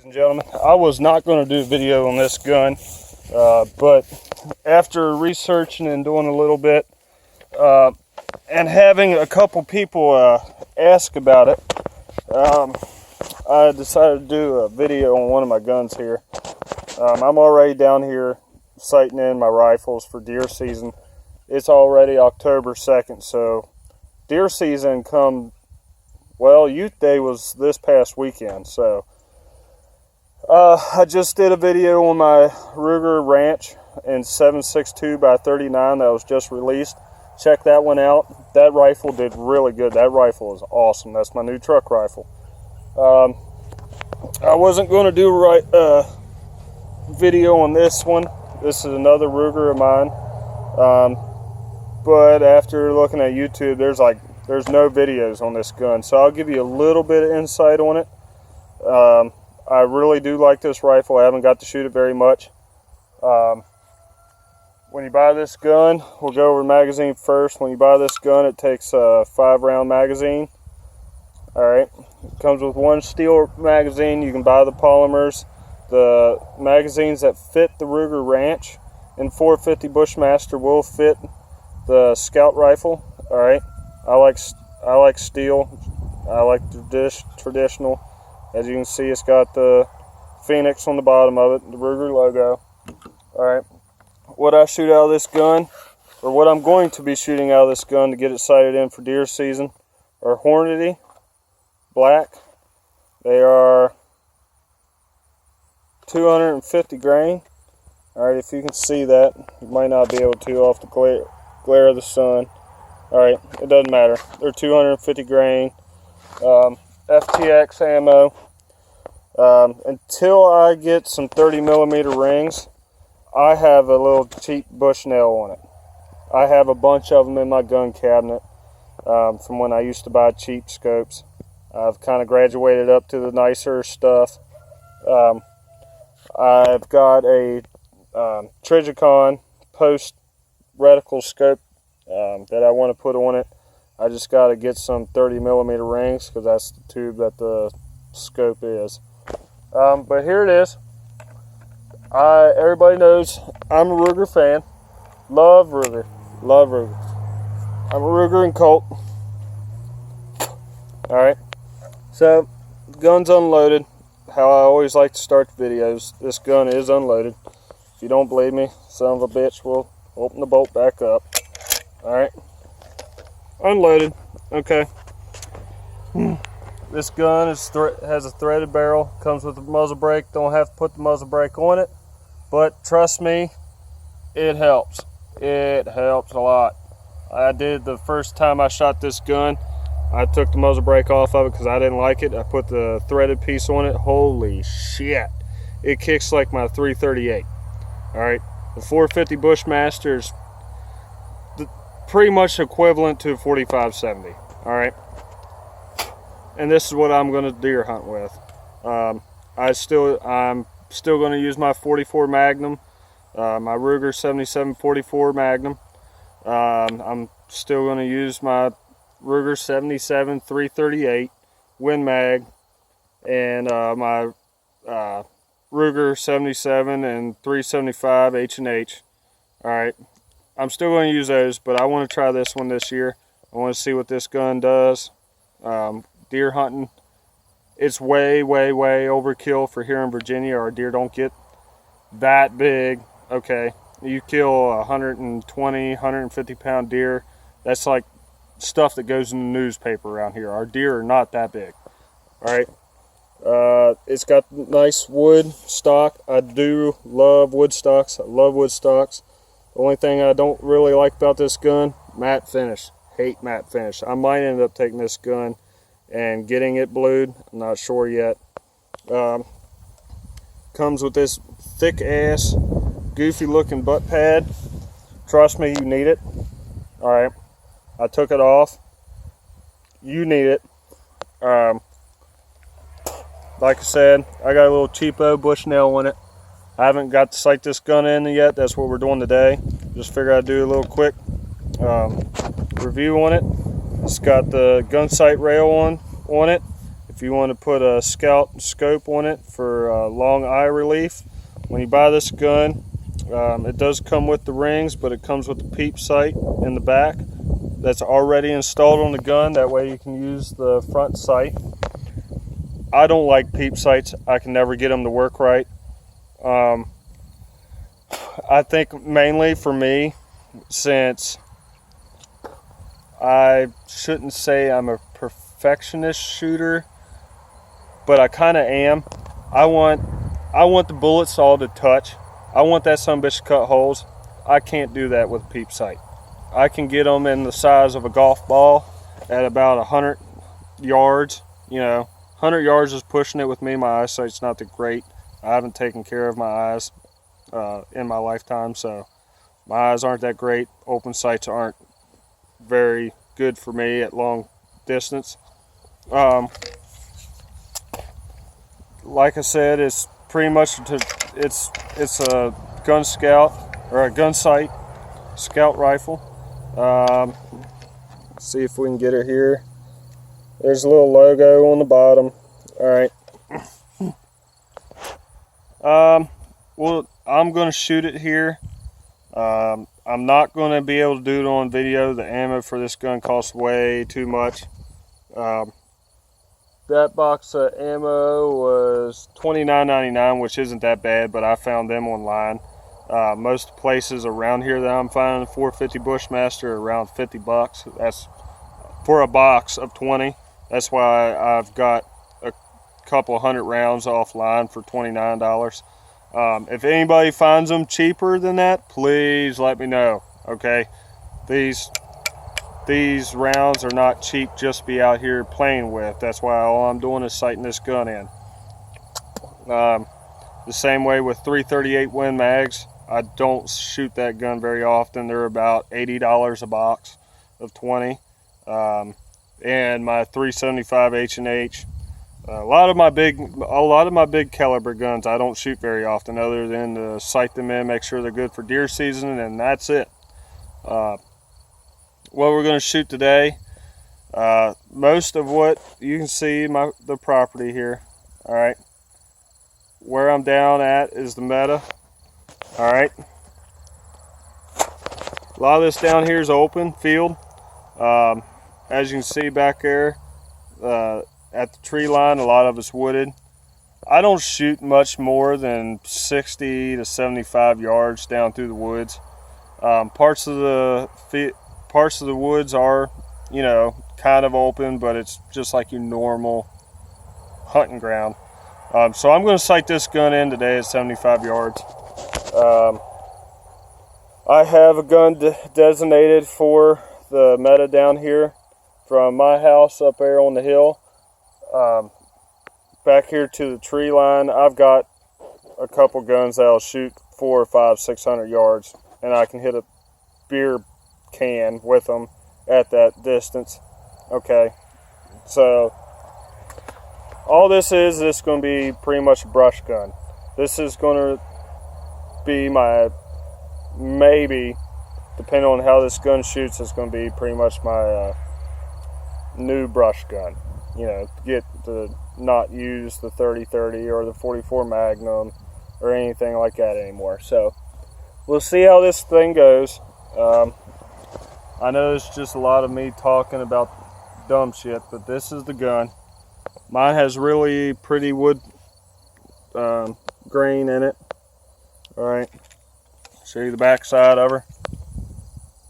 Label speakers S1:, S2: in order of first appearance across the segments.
S1: And gentlemen, I was not going to do a video on this gun, but after researching and doing a little bit and having a couple people ask about it, I decided to do a video on one of my guns here. I'm already down here sighting in my rifles for deer season. It's already October 2nd, so deer season come, well, Youth Day was this past weekend, so I just did a video on my Ruger Ranch in 7.62 by 39 that was just released. Check that one out. That rifle did really good. That rifle is awesome. That's my new truck rifle. I wasn't going to do a video on this one. This is another Ruger of mine. But after looking at YouTube, there's no videos on this gun. So I'll give you a little bit of insight on it. I really do like this rifle. I haven't got to shoot it very much. When you buy this gun, we'll go over magazine first. When you buy this gun, it takes a 5-round magazine. Alright, it comes with one steel magazine. You can buy the polymers. The magazines that fit the Ruger Ranch and 450 Bushmaster will fit the Scout rifle. Alright, I like steel. I like traditional. As you can see, it's got the Phoenix on the bottom of it, the Ruger logo. Alright, what I shoot out of this gun, or what I'm going to be shooting out of this gun to get it sighted in for deer season, are Hornady Black. They are 250 grain. Alright, if you can see that, you might not be able to off the glare of the sun. Alright, it doesn't matter. They're 250 grain. FTX ammo. Until I get some 30mm rings, I have a little cheap Bushnell on it. I have a bunch of them in my gun cabinet from when I used to buy cheap scopes. I've kind of graduated up to the nicer stuff. I've got a Trigicon post reticle scope that I want to put on it. I just got to get some 30mm rings because that's the tube that the scope is. But here it is. Everybody knows I'm a Ruger fan. Love Ruger. Love Ruger. I'm a Ruger and Colt. Alright. So, the gun's unloaded. How I always like to start the videos. This gun is unloaded. If you don't believe me, son of a bitch, we'll open the bolt back up. Alright. Unloaded. Okay. This gun has a threaded barrel. Comes with a muzzle brake. Don't have to put the muzzle brake on it. But trust me, it helps. It helps a lot. I did the first time I shot this gun. I took the muzzle brake off of it because I didn't like it. I put the threaded piece on it. Holy shit. It kicks like my 338. Alright. The 450 Bushmaster is pretty much equivalent to 4570. Alright. And this is what I'm going to deer hunt with. I'm still going to use my 44 Magnum, my Ruger 7744 Magnum. I'm still going to use my Ruger 77 338 Win Mag and my Ruger 77 and 375 H&H. Alright, I'm still going to use those, but I want to try this one this year. I want to see what this gun does. Deer hunting, it's way overkill for here in Virginia. Our deer don't get that big. Okay, you kill a 120, 150 pound deer. That's like stuff that goes in the newspaper around here. Our deer are not that big. Alright, it's got nice wood stock. I do love wood stocks. I love wood stocks. The only thing I don't really like about this gun, matte finish. Hate matte finish. I might end up taking this gun and getting it blued. I'm not sure yet. Comes with this thick ass, goofy looking butt pad. Trust me, you need it. Alright, I took it off. You need it. Like I said, I got a little cheapo Bushnell on it. I haven't got to sight this gun in yet. That's what we're doing today. Just figured I'd do a little quick review on it. It's got the gun sight rail on it. if you want to put a scout scope on it for long eye relief, when you buy this gun, it does come with the rings, but it comes with the peep sight in the back that's already installed on the gun. That way you can use the front sight. I don't like peep sights. I can never get them to work right. I think mainly for me, since I shouldn't say I'm a perfectionist shooter, but I kind of am. I want the bullets all to touch. I want that sumbitch to cut holes. I can't do that with a peep sight. I can get them in the size of a golf ball at about 100 yards. You know, 100 yards is pushing it with me. My eyesight's not that great. I haven't taken care of my eyes in my lifetime, so my eyes aren't that great. Open sights aren't very good for me at long distance. Like I said, it's pretty much it's a gun scout or a gun sight scout rifle. See if we can get it here. There's a little logo on the bottom. All right. Well, I'm going to shoot it here. I'm not going to be able to do it on video. The ammo for this gun costs way too much. That box of ammo was $29.99, which isn't that bad, but I found them online. Most places around here that I'm finding 450 Bushmaster are around 50 bucks. That's for a box of 20. That's why I've got a couple hundred rounds offline for $29. If anybody finds them cheaper than that, please let me know. Okay, these rounds are not cheap just to be out here playing with. That's why all I'm doing is sighting this gun in. The same way with 338 Win mags. I don't shoot that gun very often. They're about $80 a box of 20. And my 375 H&H. A lot of my big caliber guns I don't shoot very often, other than to sight them in, make sure they're good for deer season, and that's it. What we're going to shoot today, most of what you can see the property here. All right, where I'm down at is the meta. All right, a lot of this down here is open field. As you can see back there at the tree line, a lot of it's wooded. I don't shoot much more than 60 to 75 yards down through the woods. Parts of the woods are, you know, kind of open, but it's just like your normal hunting ground. So I'm going to sight this gun in today at 75 yards. I have a gun designated for the meta down here from my house up there on the hill. Back here to the tree line, I've got a couple guns that'll shoot 400, 500, 600 yards, and I can hit a beer can with them at that distance. Okay, so all this is going to be pretty much a brush gun. This is going to be my, maybe, depending on how this gun shoots, it's going to be pretty much my new brush gun. You know, get to not use the 30-30 or the 44 Magnum or anything like that anymore. So we'll see how this thing goes. I know it's just a lot of me talking about dumb shit, but this is the gun. Mine has really pretty wood grain in it. All right, show you the back side of her.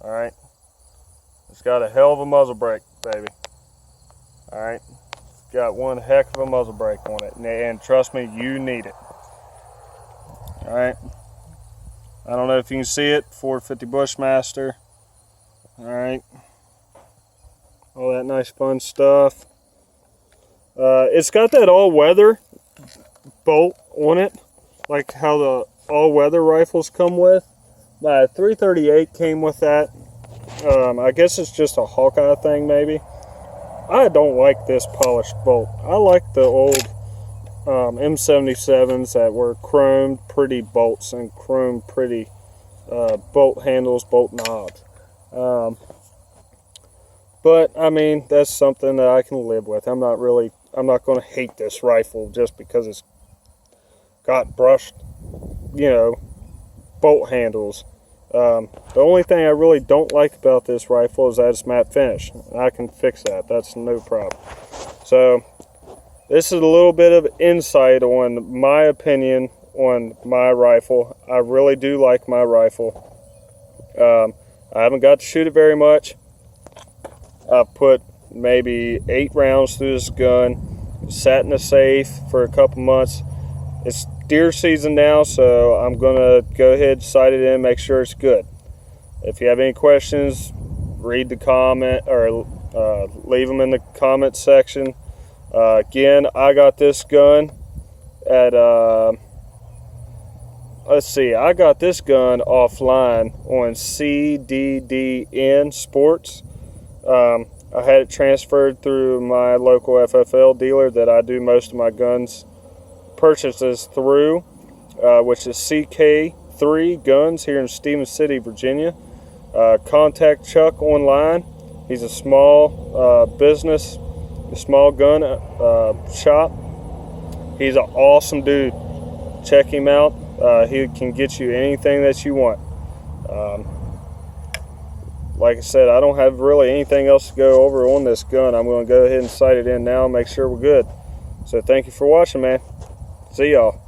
S1: All right, it's got a hell of a muzzle brake, baby. All right, it's got one heck of a muzzle brake on it, and trust me, you need it. All right, I don't know if you can see it, 450 Bushmaster. All right, all that nice fun stuff. It's got that all-weather bolt on it, like how the all-weather rifles come with. My 338 came with that. I guess it's just a Hawkeye thing, maybe. I don't like this polished bolt. I like the old M77s that were chromed pretty bolts and chromed pretty bolt handles, bolt knobs. But I mean, that's something that I can live with. I'm not really I'm not going to hate this rifle just because it's got brushed, you know, bolt handles. The only thing I really don't like about this rifle is that it's matte finish. I can fix that. That's no problem. So this is a little bit of insight on my opinion on my rifle. I really do like my rifle. I haven't got to shoot it very much. I've put maybe 8 rounds through this gun. Sat in the safe for a couple months. It's deer season now, so I'm gonna go ahead, sight it in, make sure it's good. If you have any questions, read the comment or leave them in the comment section. Again, I got this gun at let's see, I got this gun offline on CDDN Sports. I had it transferred through my local FFL dealer that I do most of my guns purchases through, which is CK3 Guns here in Stevens City, Virginia. Contact Chuck online. He's a small business, a small gun shop. He's an awesome dude. Check him out. He can get you anything that you want. Like I said, I don't have really anything else to go over on this gun. I'm going to go ahead and sight it in now and make sure we're good. So thank you for watching, man. See y'all.